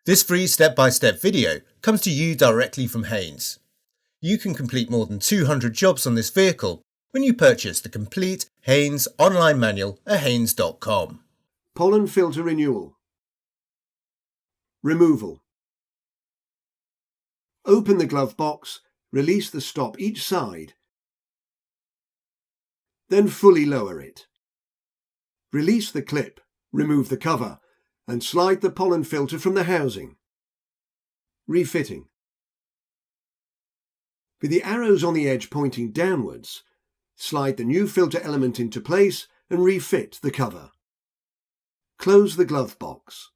This free step-by-step video comes to you directly from Haynes. You can complete more than 200 jobs on this vehicle when you purchase the complete Haynes online manual at haynes.com. Pollen filter renewal. Removal. Open the glove box, release the stop each side, then fully lower it. Release the clip, remove the cover, and slide the pollen filter from the housing. Refitting. With the arrows on the edge pointing downwards, slide the new filter element into place and refit the cover. Close the glove box.